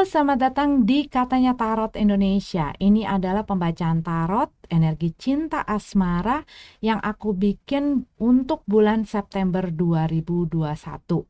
Selamat datang di Katanya Tarot Indonesia. Ini adalah pembacaan tarot energi cinta asmara yang aku bikin untuk bulan September 2021.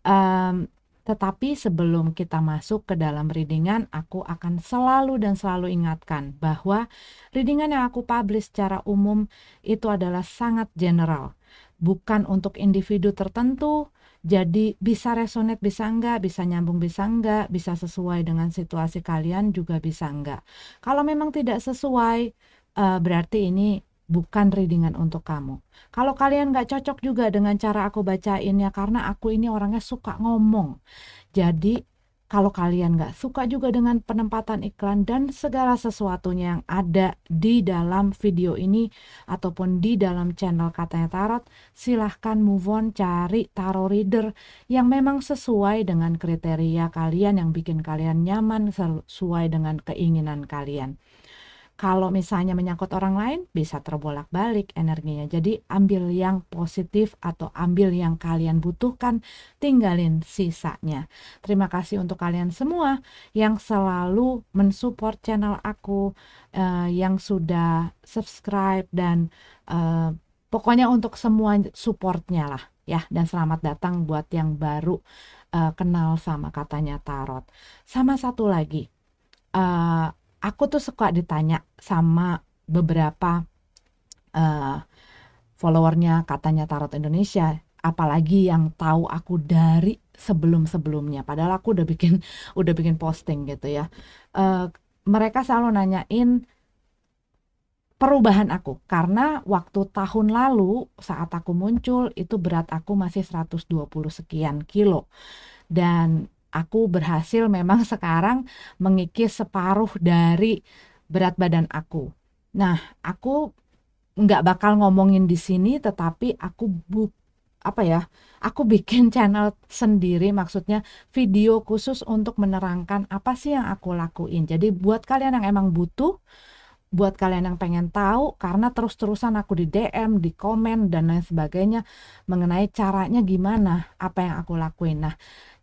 Em, tetapi sebelum kita masuk ke dalam readingan, aku akan selalu ingatkan bahwa readingan yang aku publish secara umum itu adalah sangat general, bukan untuk individu tertentu. Jadi bisa resonate bisa enggak, bisa nyambung bisa enggak, bisa sesuai dengan situasi kalian juga bisa enggak. Kalau memang tidak sesuai, berarti ini bukan readingan untuk kamu. Kalau kalian nggak cocok juga dengan cara aku bacainnya, karena aku ini orangnya suka ngomong. Jadi kalau kalian nggak suka juga dengan penempatan iklan dan segala sesuatunya yang ada di dalam video ini ataupun di dalam channel Katanya Tarot, silahkan move on, cari tarot reader yang memang sesuai dengan kriteria kalian, yang bikin kalian nyaman, sesuai dengan keinginan kalian. Kalau misalnya menyangkut orang lain, bisa terbolak-balik energinya. Jadi ambil yang positif atau ambil yang kalian butuhkan, tinggalin sisanya. Terima kasih untuk kalian semua yang selalu mensupport channel aku, yang sudah subscribe dan pokoknya untuk semua supportnya lah ya. Dan selamat datang buat yang baru kenal sama Katanya Tarot. Sama satu lagi, aku tuh suka ditanya sama beberapa followernya Katanya Tarot Indonesia, apalagi yang tahu aku dari sebelum-sebelumnya. Padahal aku udah bikin posting gitu ya. Mereka selalu nanyain perubahan aku, karena waktu tahun lalu saat aku muncul itu berat aku masih 120 sekian kilo. Dan aku berhasil memang sekarang mengikis separuh dari berat badan aku. Nah, aku nggak bakal ngomongin di sini, tetapi aku bikin channel sendiri, maksudnya video khusus untuk menerangkan apa sih yang aku lakuin. Jadi buat kalian yang emang butuh, buat kalian yang pengen tahu, karena terus-terusan aku di DM, di komen, dan lain sebagainya mengenai caranya gimana, apa yang aku lakuin. Nah,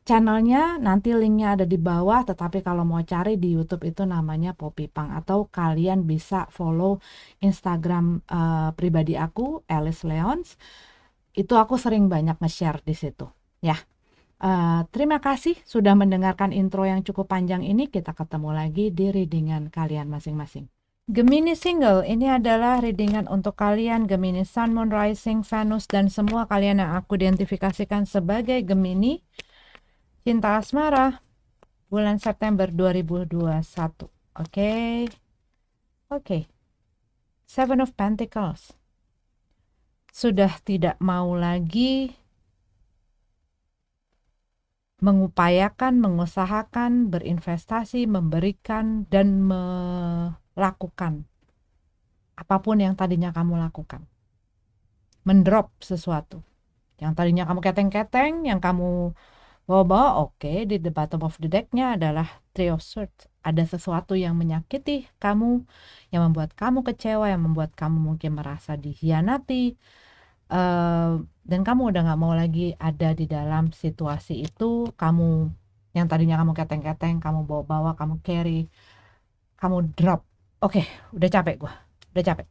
channelnya nanti linknya ada di bawah, tetapi kalau mau cari di YouTube itu namanya Poppy Pang, atau kalian bisa follow Instagram pribadi aku, Alice Leons. Itu aku sering banyak nge-share di situ. Ya, terima kasih sudah mendengarkan intro yang cukup panjang ini. Kita ketemu lagi di readingan kalian masing-masing. Gemini single, ini adalah readingan untuk kalian Gemini Sun, Moon, Rising, Venus, dan semua kalian yang aku identifikasikan sebagai Gemini. Cinta asmara bulan September 2021. Oke. Seven of Pentacles. Sudah tidak mau lagi mengupayakan, mengusahakan, berinvestasi, memberikan, dan melakukan apapun yang tadinya kamu lakukan. Mendrop sesuatu. Yang tadinya kamu keteng-keteng, yang kamu bawa-bawa, oke, di the bottom of the deck-nya adalah Three of Swords. Ada sesuatu yang menyakiti kamu, yang membuat kamu kecewa, yang membuat kamu mungkin merasa dikhianati, dan kamu udah gak mau lagi ada di dalam situasi itu. Kamu yang tadinya kamu keteng-keteng, kamu bawa-bawa, kamu carry, kamu drop. Oke, udah capek gue, udah capek.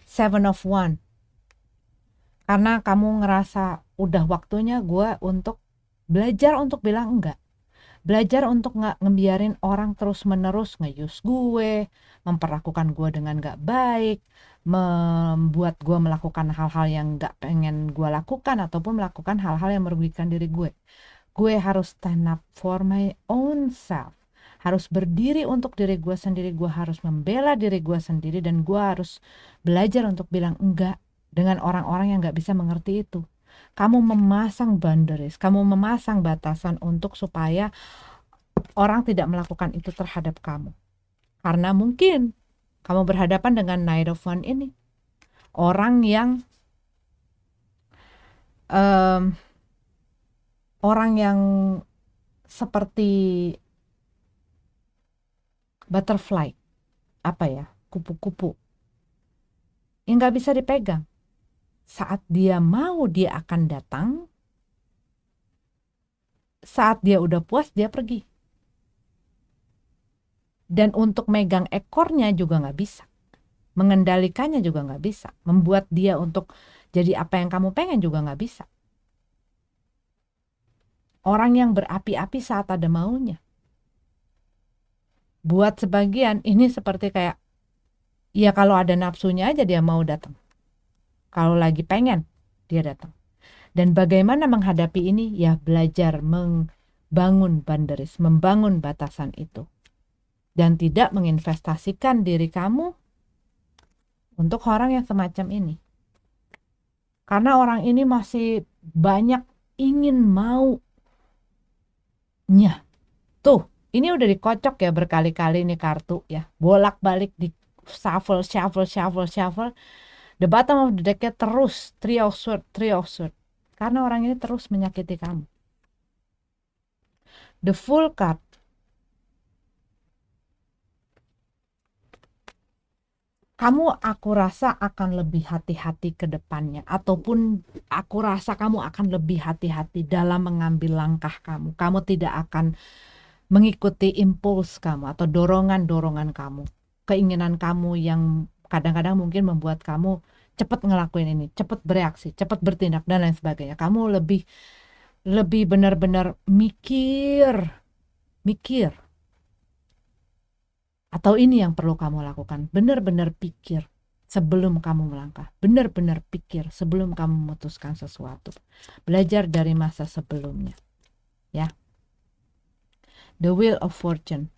Seven of Wands. Karena kamu ngerasa udah waktunya gue untuk belajar untuk bilang enggak. Belajar untuk gak ngebiarin orang terus-menerus nge-use gue, memperlakukan gue dengan gak baik, membuat gue melakukan hal-hal yang gak pengen gue lakukan, ataupun melakukan hal-hal yang merugikan diri gue. Gue harus stand up for my own self. Harus berdiri untuk diri gue sendiri, gue harus membela diri gue sendiri, dan gue harus belajar untuk bilang enggak dengan orang-orang yang gak bisa mengerti itu. Kamu memasang boundaries, kamu memasang batasan untuk supaya orang tidak melakukan itu terhadap kamu. Karena mungkin kamu berhadapan dengan Knight of Wands ini. Orang yang seperti butterfly, kupu-kupu yang gak bisa dipegang. Saat dia mau, dia akan datang. saat dia udah puas, dia pergi. Dan untuk megang ekornya juga nggak bisa. Mengendalikannya juga nggak bisa. Membuat dia untuk jadi apa yang kamu pengen juga nggak bisa. Orang yang berapi-api saat ada maunya. Buat sebagian ini seperti kayak, ya kalau ada nafsunya aja dia mau datang. Kalau lagi pengen, dia datang. Dan bagaimana menghadapi ini? Ya belajar membangun boundaries, membangun batasan itu. Dan tidak menginvestasikan diri kamu untuk orang yang semacam ini. Karena orang ini masih banyak ingin maunya. Tuh, ini udah dikocok ya berkali-kali nih kartu ya. Bolak-balik di shuffle. The bottom of the deck-nya terus three of sword. Karena orang ini terus menyakiti kamu. The full card. Kamu aku rasa akan lebih hati-hati ke depannya. Ataupun aku rasa kamu akan lebih hati-hati dalam mengambil langkah kamu. Kamu tidak akan mengikuti impuls kamu atau dorongan-dorongan kamu. Keinginan kamu yang kadang-kadang mungkin membuat kamu cepat ngelakuin ini, cepat bereaksi, cepat bertindak, dan lain sebagainya. Kamu lebih benar-benar mikir. Atau ini yang perlu kamu lakukan, benar-benar pikir sebelum kamu melangkah, benar-benar pikir sebelum kamu memutuskan sesuatu. Belajar dari masa sebelumnya, ya. The Wheel of Fortune.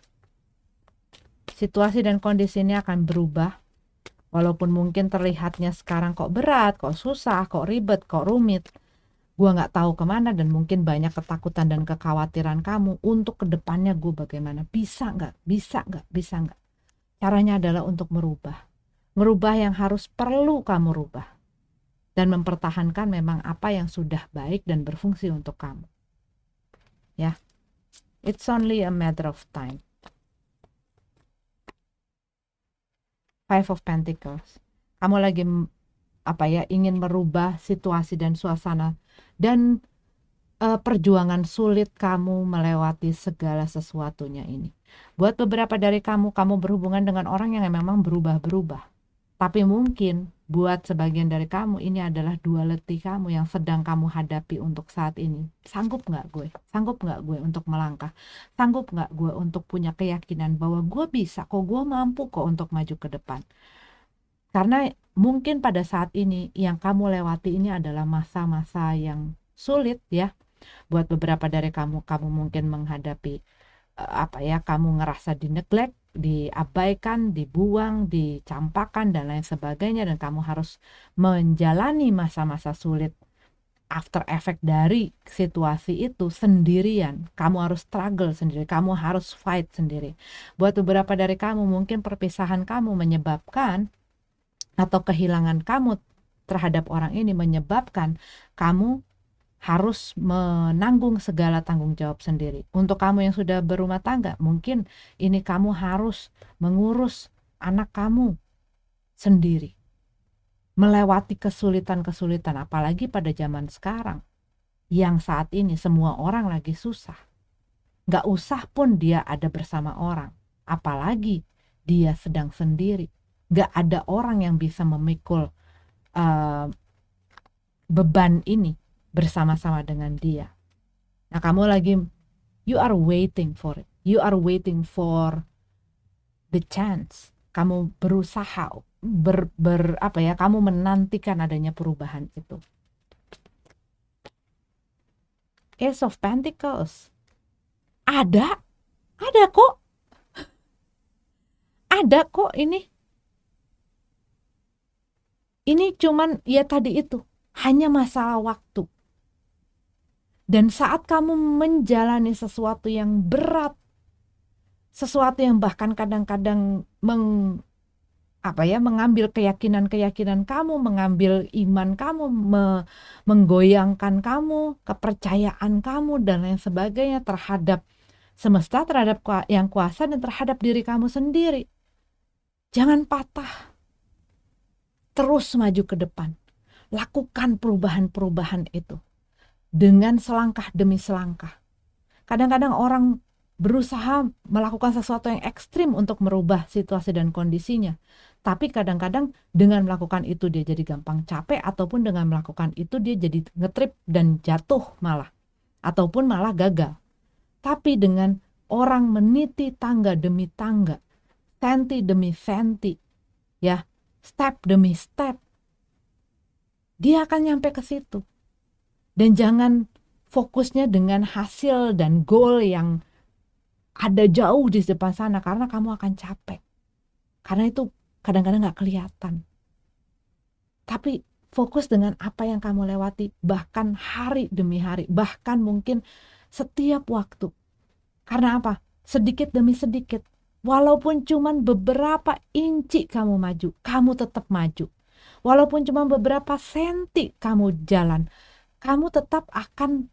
Situasi dan kondisi ini akan berubah, walaupun mungkin terlihatnya sekarang kok berat, kok susah, kok ribet, kok rumit. Gue nggak tahu kemana dan mungkin banyak ketakutan dan kekhawatiran kamu untuk kedepannya gue bagaimana. Bisa nggak? Caranya adalah untuk merubah yang harus perlu kamu rubah dan mempertahankan memang apa yang sudah baik dan berfungsi untuk kamu. Ya, it's only a matter of time. Five of Pentacles. Kamu lagi ingin merubah situasi dan suasana dan perjuangan sulit kamu melewati segala sesuatunya ini. Buat beberapa dari kamu berhubungan dengan orang yang memang berubah-berubah. Tapi mungkin buat sebagian dari kamu ini adalah duality kamu yang sedang kamu hadapi untuk saat ini. Sanggup nggak gue? Sanggup nggak gue untuk melangkah? Sanggup nggak gue untuk punya keyakinan bahwa gue bisa kok, gue mampu kok untuk maju ke depan? Karena mungkin pada saat ini yang kamu lewati ini adalah masa-masa yang sulit ya. Buat beberapa dari kamu mungkin menghadapi kamu ngerasa di-neglect, diabaikan, dibuang, dicampakkan dan lain sebagainya, dan kamu harus menjalani masa-masa sulit after effect dari situasi itu sendirian. Kamu harus struggle sendiri, kamu harus fight sendiri. Buat beberapa dari kamu mungkin perpisahan kamu menyebabkan atau kehilangan kamu terhadap orang ini menyebabkan kamu harus menanggung segala tanggung jawab sendiri. Untuk kamu yang sudah berumah tangga, mungkin ini kamu harus mengurus anak kamu sendiri. Melewati kesulitan-kesulitan, apalagi pada zaman sekarang, yang saat ini semua orang lagi susah. Gak usah pun dia ada bersama orang, apalagi dia sedang sendiri. Gak ada orang yang bisa memikul beban ini bersama-sama dengan dia. Nah, kamu lagi, you are waiting for it. You are waiting for the chance. Kamu berusaha kamu menantikan adanya perubahan itu. Ace of Pentacles. Ada kok. Ada kok ini. Ini cuman ya tadi itu, hanya masalah waktu. Dan saat kamu menjalani sesuatu yang berat, sesuatu yang bahkan kadang-kadang mengambil keyakinan kamu, mengambil iman kamu, menggoyangkan kamu, kepercayaan kamu dan lain sebagainya terhadap semesta, terhadap yang kuasa dan terhadap diri kamu sendiri. Jangan patah. Terus maju ke depan. Lakukan perubahan-perubahan itu dengan selangkah demi selangkah. Kadang-kadang orang berusaha melakukan sesuatu yang ekstrim untuk merubah situasi dan kondisinya. Tapi kadang-kadang dengan melakukan itu dia jadi gampang capek, ataupun dengan melakukan itu dia jadi ngetrip dan jatuh malah. Ataupun malah gagal. Tapi dengan orang meniti tangga demi tangga, senti demi senti, ya, step demi step, dia akan nyampe ke situ. Dan jangan fokusnya dengan hasil dan goal yang ada jauh di depan sana, karena kamu akan capek. Karena itu kadang-kadang gak kelihatan. Tapi fokus dengan apa yang kamu lewati, bahkan hari demi hari, bahkan mungkin setiap waktu. Karena apa? Sedikit demi sedikit. Walaupun cuma beberapa inci kamu maju, kamu tetap maju. Walaupun cuma beberapa senti kamu jalan, kamu tetap akan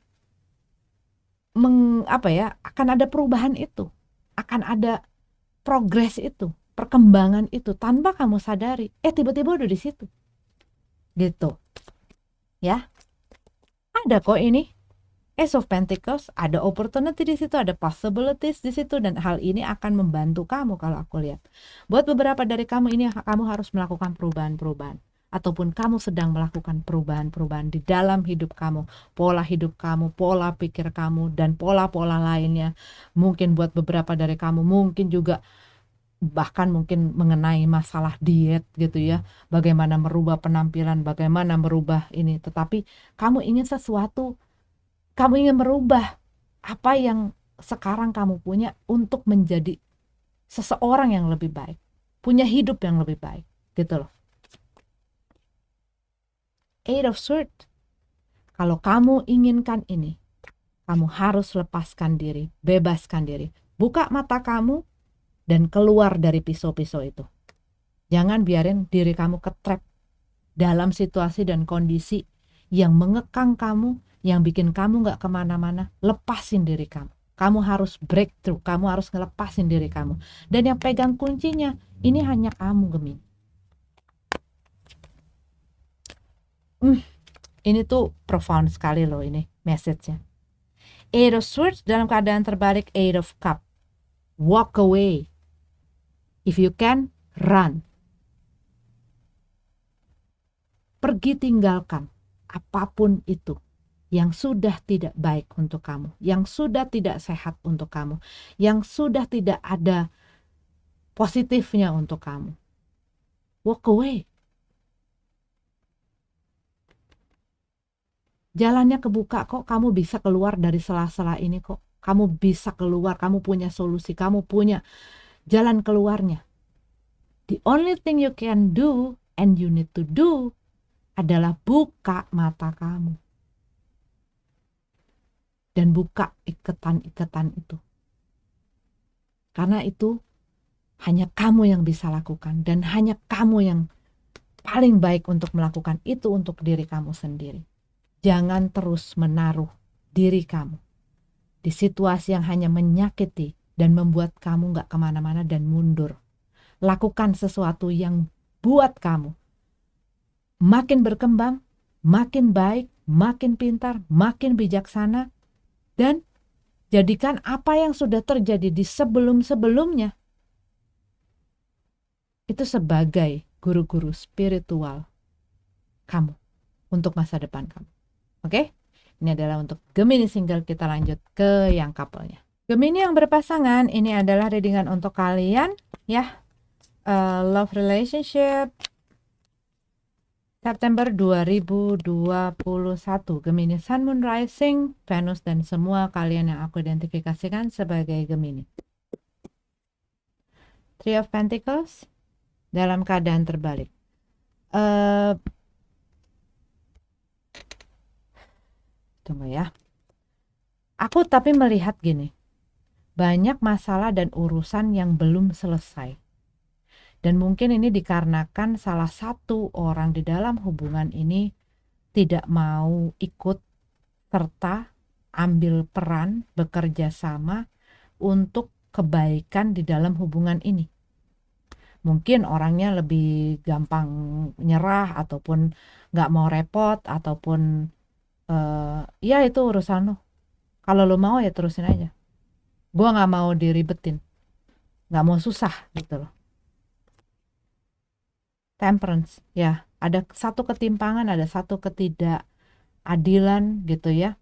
akan ada perubahan itu, akan ada progres itu, perkembangan itu tanpa kamu sadari. Tiba-tiba udah di situ, gitu, ya. Ada kok ini Ace of Pentacles, ada opportunity di situ, ada possibilities di situ, dan hal ini akan membantu kamu kalau aku lihat. Buat beberapa dari kamu ini, kamu harus melakukan perubahan-perubahan. Ataupun kamu sedang melakukan perubahan-perubahan di dalam hidup kamu, pola hidup kamu, pola pikir kamu, dan pola-pola lainnya. Mungkin buat beberapa dari kamu, mungkin juga bahkan mungkin mengenai masalah diet gitu ya, bagaimana merubah penampilan, bagaimana merubah ini. Tetapi kamu ingin sesuatu, kamu ingin merubah apa yang sekarang kamu punya untuk menjadi seseorang yang lebih baik, punya hidup yang lebih baik, gitu loh. Eight of Swords. Kalau kamu inginkan ini, kamu harus lepaskan diri, bebaskan diri. Buka mata kamu dan keluar dari pisau-pisau itu. Jangan biarin diri kamu ketrap dalam situasi dan kondisi yang mengekang kamu, yang bikin kamu gak kemana-mana. Lepasin diri kamu. Kamu harus breakthrough, kamu harus ngelepasin diri kamu. Dan yang pegang kuncinya, ini hanya kamu, Gemini. Ini tuh profound sekali loh ini message-nya. Eight of Swords dalam keadaan terbalik, Eight of Cup. Walk away. If you can, run. Pergi, tinggalkan apapun itu yang sudah tidak baik untuk kamu, yang sudah tidak sehat untuk kamu, yang sudah tidak ada positifnya untuk kamu. Walk away. Jalannya kebuka kok, kamu bisa keluar dari sela-sela ini kok. Kamu bisa keluar, kamu punya solusi, kamu punya jalan keluarnya. The only thing you can do and you need to do adalah buka mata kamu. Dan buka ikatan-ikatan itu. Karena itu hanya kamu yang bisa lakukan, dan hanya kamu yang paling baik untuk melakukan itu untuk diri kamu sendiri. Jangan terus menaruh diri kamu di situasi yang hanya menyakiti dan membuat kamu gak kemana-mana dan mundur. Lakukan sesuatu yang buat kamu makin berkembang, makin baik, makin pintar, makin bijaksana, dan jadikan apa yang sudah terjadi di sebelum-sebelumnya itu sebagai guru-guru spiritual kamu untuk masa depan kamu. Oke? Ini adalah untuk Gemini single. Kita lanjut ke yang couple-nya. Gemini yang berpasangan, ini adalah readingan untuk kalian ya. Love relationship September 2021. Gemini Sun, Moon, Rising, Venus, dan semua kalian yang aku identifikasikan sebagai Gemini. Three of Pentacles dalam keadaan terbalik. Tunggu ya. Aku tapi melihat gini. Banyak masalah dan urusan yang belum selesai. Dan mungkin ini dikarenakan salah satu orang di dalam hubungan ini tidak mau ikut serta ambil peran bekerja sama untuk kebaikan di dalam hubungan ini. Mungkin orangnya lebih gampang nyerah, ataupun gak mau repot, ataupun ya itu urusan lo. Kalau lo mau ya terusin aja. Gue nggak mau diribetin, nggak mau susah gitu loh. Temperance, ya, ada satu ketimpangan, ada satu ketidakadilan gitu ya.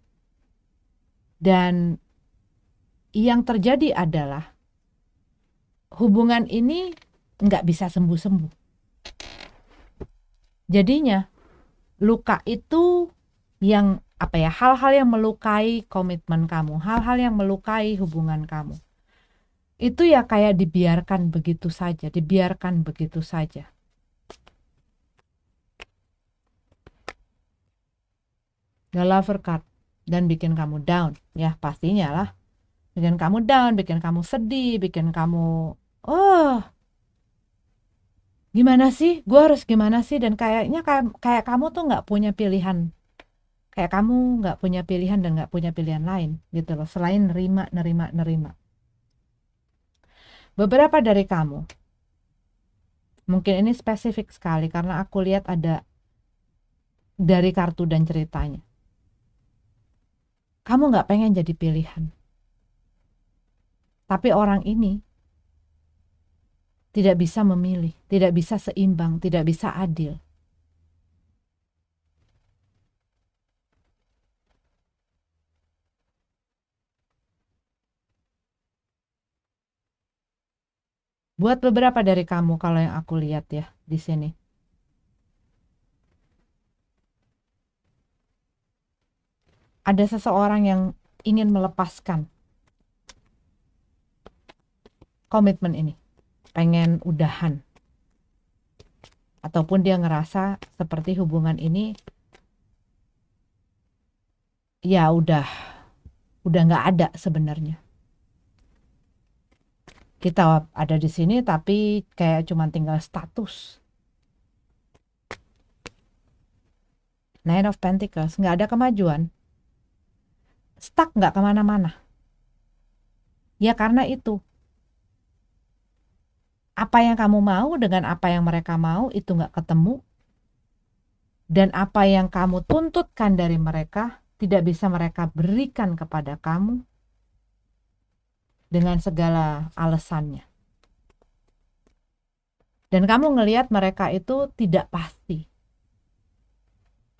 Dan yang terjadi adalah hubungan ini nggak bisa sembuh-sembuh. Jadinya luka itu yang apa ya, hal-hal yang melukai komitmen kamu, hal-hal yang melukai hubungan kamu, itu ya kayak dibiarkan begitu saja, dibiarkan begitu saja. The Lover card, dan bikin kamu down, ya pastinya lah, bikin kamu down, bikin kamu sedih, bikin kamu gimana sih, gue harus gimana sih, dan kayaknya kayak kamu tuh nggak punya pilihan, kayak kamu nggak punya pilihan dan nggak punya pilihan lain gitu loh, selain nerima. Beberapa dari kamu, mungkin ini spesifik sekali karena aku lihat ada dari kartu dan ceritanya, kamu nggak pengen jadi pilihan, tapi orang ini tidak bisa memilih, tidak bisa seimbang, tidak bisa adil. Buat beberapa dari kamu, kalau yang aku lihat ya di sini, ada seseorang yang ingin melepaskan komitmen ini, pengen udahan, ataupun dia ngerasa seperti hubungan ini ya udah nggak ada sebenarnya. Kita ada di sini tapi kayak cuma tinggal status. Nine of Pentacles, nggak ada kemajuan, stuck, nggak kemana-mana. Ya karena itu, apa yang kamu mau dengan apa yang mereka mau itu nggak ketemu, dan apa yang kamu tuntutkan dari mereka tidak bisa mereka berikan kepada kamu dengan segala alasannya. Dan kamu ngelihat mereka itu tidak pasti,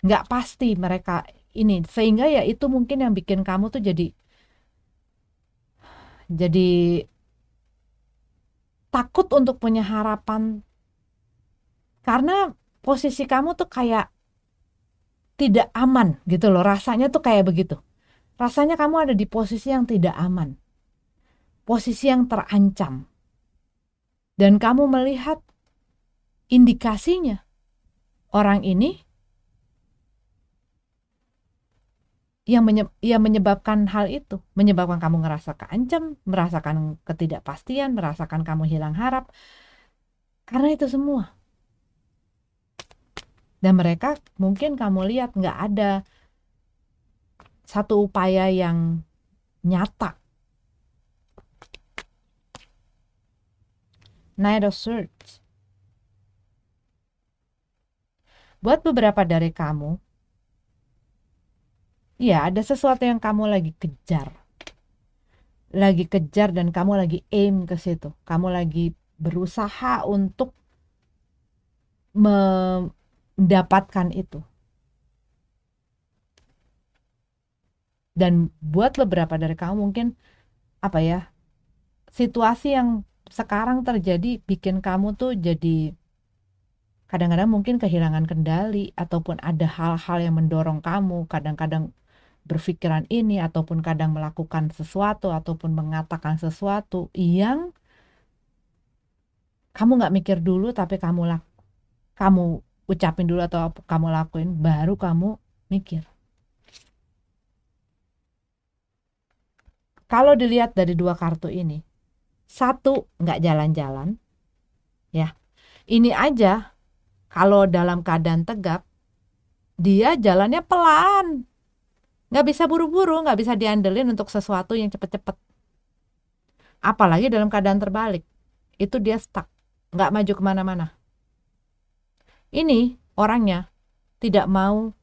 nggak pasti mereka ini, sehingga ya itu mungkin yang bikin kamu tuh jadi takut untuk punya harapan, karena posisi kamu tuh kayak tidak aman gitu loh, rasanya tuh kayak begitu. Rasanya kamu ada di posisi yang tidak aman, posisi yang terancam. Dan kamu melihat indikasinya orang ini yang menyebabkan hal itu, menyebabkan kamu ngerasa keancam, merasakan ketidakpastian, merasakan kamu hilang harap, karena itu semua. Dan mereka mungkin kamu lihat nggak ada satu upaya yang nyata. Knight of Swords. Buat beberapa dari kamu, ya ada sesuatu yang kamu lagi kejar dan kamu lagi aim ke situ. Kamu lagi berusaha untuk mendapatkan itu. Dan buat beberapa dari kamu mungkin apa ya, situasi yang sekarang terjadi bikin kamu tuh jadi kadang-kadang mungkin kehilangan kendali, ataupun ada hal-hal yang mendorong kamu kadang-kadang berpikiran ini, ataupun kadang melakukan sesuatu ataupun mengatakan sesuatu yang kamu nggak mikir dulu, tapi kamu ucapin dulu atau kamu lakuin baru kamu mikir. Kalau dilihat dari dua kartu ini, satu nggak jalan-jalan, ya. Ini aja kalau dalam keadaan tegap, dia jalannya pelan, nggak bisa buru-buru, nggak bisa diandelin untuk sesuatu yang cepet-cepet. Apalagi dalam keadaan terbalik, itu dia stuck, nggak maju kemana-mana. Ini orangnya tidak mau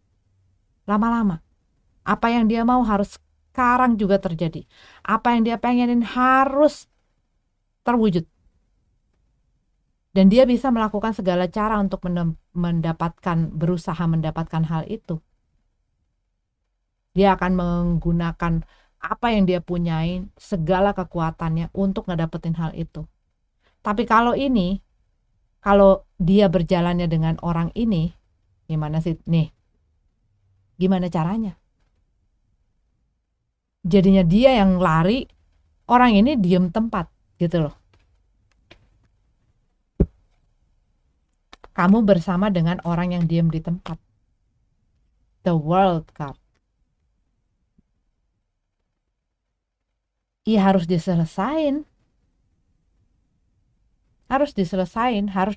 lama-lama. Apa yang dia mau harus sekarang juga terjadi. Apa yang dia pengenin harus terwujud. Dan dia bisa melakukan segala cara untuk berusaha mendapatkan hal itu. Dia akan menggunakan apa yang dia punyai, segala kekuatannya untuk ngedapetin hal itu. Tapi kalau dia berjalannya dengan orang ini, gimana sih nih? Gimana caranya? Jadinya dia yang lari, orang ini diem tempat gitu loh. Kamu bersama dengan orang yang diem di tempat. The World Cup. Iya harus diselesain. Harus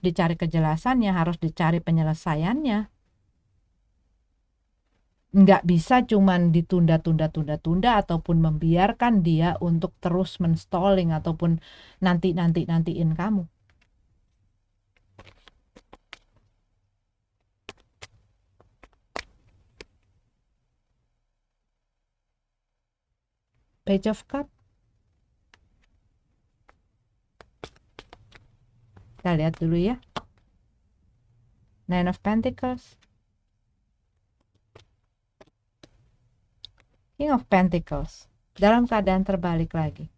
dicari kejelasannya, harus dicari penyelesaiannya. Nggak bisa cuman ditunda ataupun membiarkan dia untuk terus menstalling ataupun nantiin kamu. Page of Cup. Kita lihat dulu ya. Nine of Pentacles. King of Pentacles. Dalam keadaan terbalik lagi.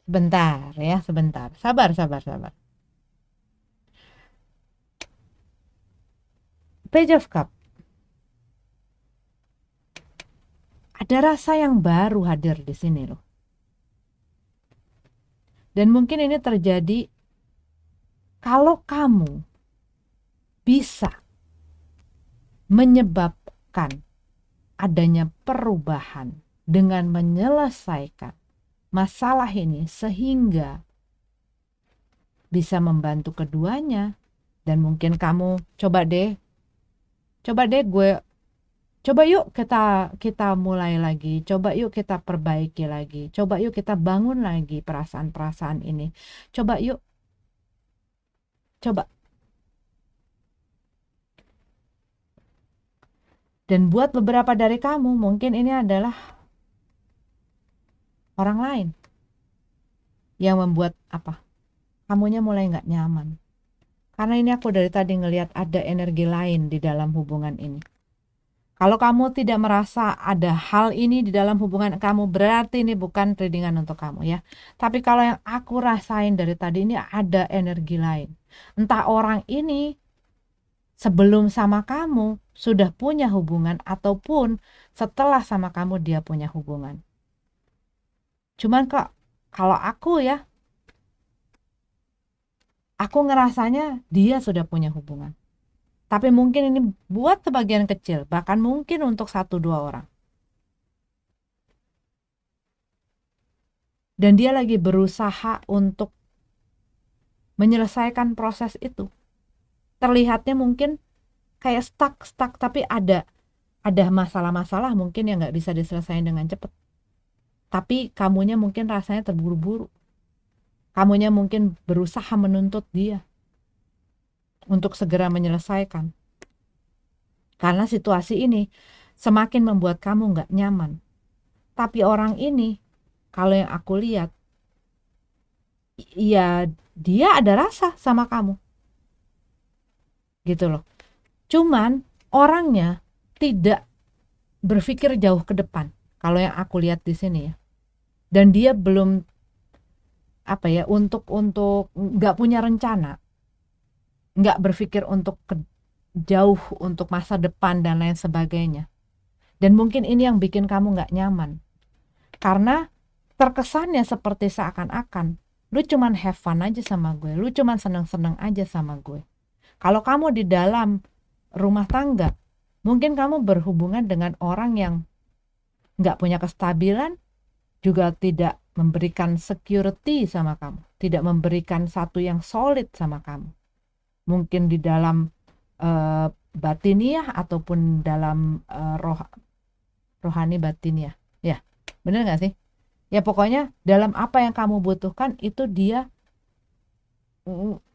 Sebentar ya, sebentar. Sabar. Page of Cup. Ada rasa yang baru hadir di sini loh. Dan mungkin ini terjadi kalau kamu bisa menyebabkan adanya perubahan dengan menyelesaikan masalah ini sehingga bisa membantu keduanya. Dan mungkin kamu coba yuk kita mulai lagi, coba yuk kita perbaiki lagi, coba yuk kita bangun lagi perasaan-perasaan ini, coba. Dan buat beberapa dari kamu mungkin ini adalah orang lain yang membuat kamunya mulai nggak nyaman. Karena ini aku dari tadi ngelihat ada energi lain di dalam hubungan ini. Kalau kamu tidak merasa ada hal ini di dalam hubungan kamu, berarti ini bukan readingan untuk kamu ya. Tapi kalau yang aku rasain dari tadi ini ada energi lain. Entah orang ini sebelum sama kamu sudah punya hubungan ataupun setelah sama kamu dia punya hubungan. Cuman kalau aku ngerasanya dia sudah punya hubungan. Tapi mungkin ini buat sebagian kecil, bahkan mungkin untuk 1-2 orang. Dan dia lagi berusaha untuk menyelesaikan proses itu. Terlihatnya mungkin kayak stuck, tapi ada masalah-masalah mungkin yang nggak bisa diselesaikan dengan cepat. Tapi kamunya mungkin rasanya terburu-buru. Kamunya mungkin berusaha menuntut dia untuk segera menyelesaikan. Karena situasi ini semakin membuat kamu nggak nyaman. Tapi orang ini, kalau yang aku lihat, ya dia ada rasa sama kamu. Gitu loh. Cuman orangnya tidak berpikir jauh ke depan. Kalau yang aku lihat di sini ya. Dan dia belum untuk nggak punya rencana. Nggak berpikir untuk jauh untuk masa depan dan lain sebagainya. Dan mungkin ini yang bikin kamu nggak nyaman. Karena terkesannya seperti seakan-akan lu cuman have fun aja sama gue, lu cuman seneng-seneng aja sama gue. Kalau kamu di dalam rumah tangga, mungkin kamu berhubungan dengan orang yang nggak punya kestabilan, juga tidak memberikan security sama kamu, tidak memberikan satu yang solid sama kamu. Mungkin di dalam batiniah ataupun dalam rohani batin ya. Ya, bener gak sih? Ya pokoknya dalam apa yang kamu butuhkan itu dia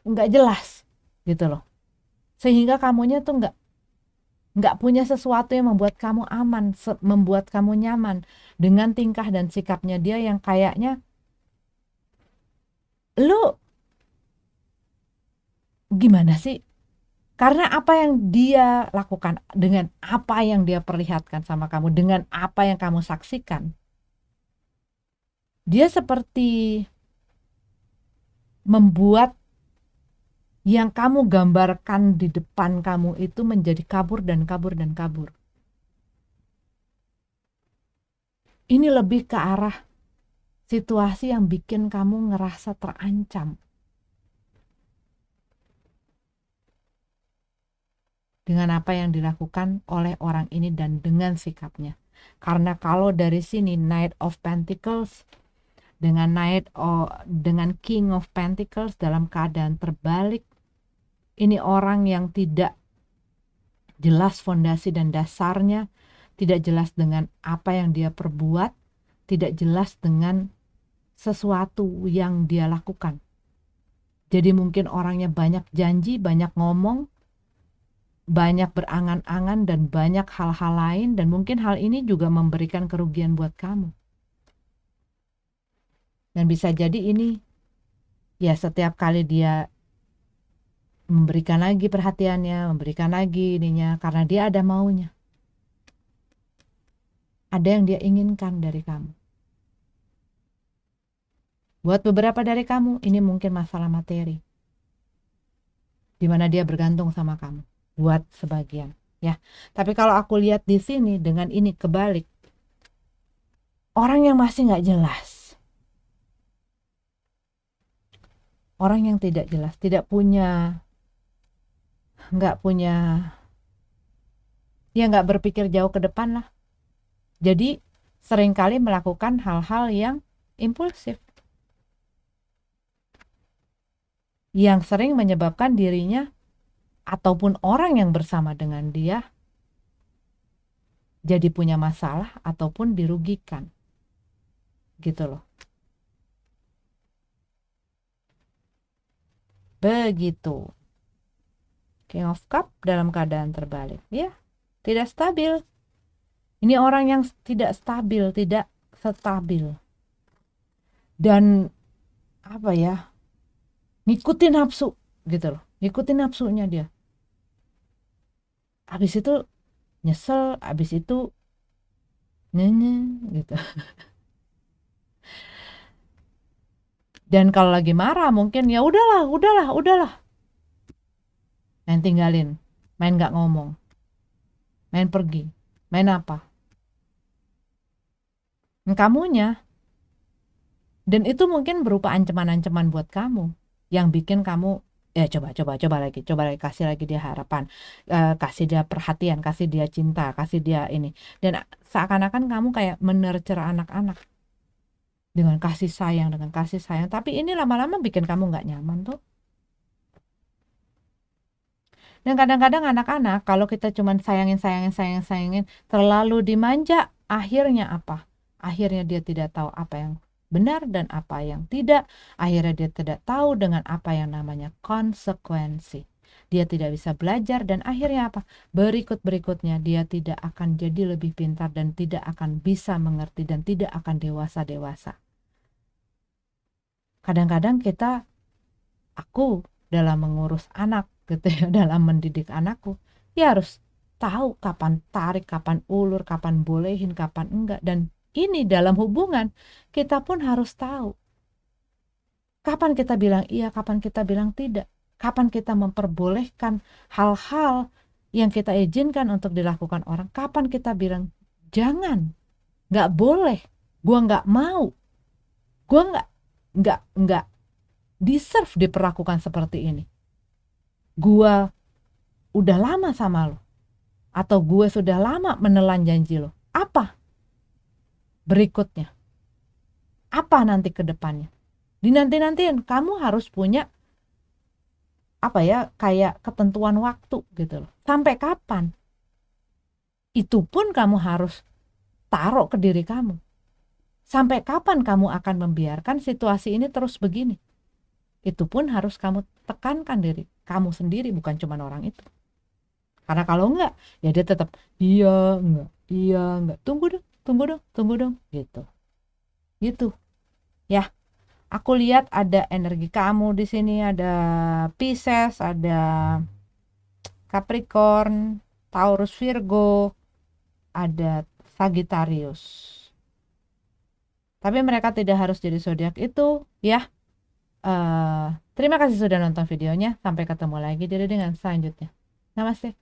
nggak jelas gitu loh. Sehingga kamunya tuh nggak punya sesuatu yang membuat kamu aman, membuat kamu nyaman dengan tingkah dan sikapnya dia yang kayaknya lu gimana sih? Karena apa yang dia lakukan, dengan apa yang dia perlihatkan sama kamu, dengan apa yang kamu saksikan, dia seperti membuat yang kamu gambarkan di depan kamu itu menjadi kabur dan kabur dan kabur. Ini lebih ke arah situasi yang bikin kamu ngerasa terancam dengan apa yang dilakukan oleh orang ini dan dengan sikapnya. Karena kalau dari sini Knight of Pentacles dengan King of Pentacles dalam keadaan terbalik, ini orang yang tidak jelas fondasi dan dasarnya, tidak jelas dengan apa yang dia perbuat, tidak jelas dengan sesuatu yang dia lakukan. Jadi mungkin orangnya banyak janji, banyak ngomong, banyak berangan-angan dan banyak hal-hal lain, dan mungkin hal ini juga memberikan kerugian buat kamu. Dan bisa jadi ini ya setiap kali dia memberikan lagi perhatiannya, memberikan lagi ininya, karena dia ada maunya. Ada yang dia inginkan dari kamu. Buat beberapa dari kamu, ini mungkin masalah materi, di mana dia bergantung sama kamu. Buat sebagian, ya. Tapi kalau aku lihat di sini dengan ini kebalik, orang yang masih nggak jelas, orang yang tidak jelas, nggak punya, ya nggak berpikir jauh ke depan lah. Jadi seringkali melakukan hal-hal yang impulsif, yang sering menyebabkan dirinya ataupun orang yang bersama dengan dia jadi punya masalah ataupun dirugikan. Gitu loh. Begitu. King of Cup dalam keadaan terbalik. Ya, tidak stabil. Ini orang yang tidak stabil, tidak stabil. Dan apa ya? Ngikutin nafsu gitu loh. Ngikutin nafsunya dia. Habis itu nyesel, habis itu nyenye gitu. Dan kalau lagi marah mungkin ya udahlah. Main tinggalin, main gak ngomong, main pergi, main apa. Kamunya. Dan itu mungkin berupa ancaman-ancaman buat kamu yang bikin kamu ya coba lagi kasih lagi dia harapan, kasih dia perhatian, kasih dia cinta, kasih dia ini, dan seakan-akan kamu kayak menurture anak-anak dengan kasih sayang, tapi ini lama-lama bikin kamu nggak nyaman tuh. Dan kadang-kadang anak-anak kalau kita cuman sayangin terlalu dimanja, akhirnya apa? Akhirnya dia tidak tahu apa yang benar dan apa yang tidak. Akhirnya dia tidak tahu dengan apa yang namanya konsekuensi. Dia tidak bisa belajar dan akhirnya apa? Berikutnya dia tidak akan jadi lebih pintar dan tidak akan bisa mengerti dan tidak akan dewasa. Kadang-kadang aku dalam mengurus anak gitu ya, dalam mendidik anakku, ya harus tahu kapan tarik, kapan ulur, kapan bolehin, kapan enggak. Dan ini dalam hubungan kita pun harus tahu kapan kita bilang iya, kapan kita bilang tidak, kapan kita memperbolehkan hal-hal yang kita izinkan untuk dilakukan orang, kapan kita bilang jangan, nggak boleh, gua nggak mau, gua nggak deserve diperlakukan seperti ini. Gua udah lama sama lo, atau gue sudah lama menelan janji lo. Apa berikutnya? Apa nanti ke depannya? Dinanti-nantiin kamu harus punya apa ya, kayak ketentuan waktu gitu loh. Sampai kapan? Itu pun kamu harus taruh ke diri kamu. Sampai kapan kamu akan membiarkan situasi ini terus begini? Itu pun harus kamu tekankan diri kamu sendiri, bukan cuma orang itu. Karena kalau enggak, ya dia tetap iya enggak, tunggu dong, gitu. Gitu. Ya, aku lihat ada energi kamu di sini, ada Pisces, ada Capricorn, Taurus, Virgo, ada Sagittarius. Tapi mereka tidak harus jadi zodiak itu, ya. Terima kasih sudah nonton videonya. Sampai ketemu lagi di readingan selanjutnya. Namaste.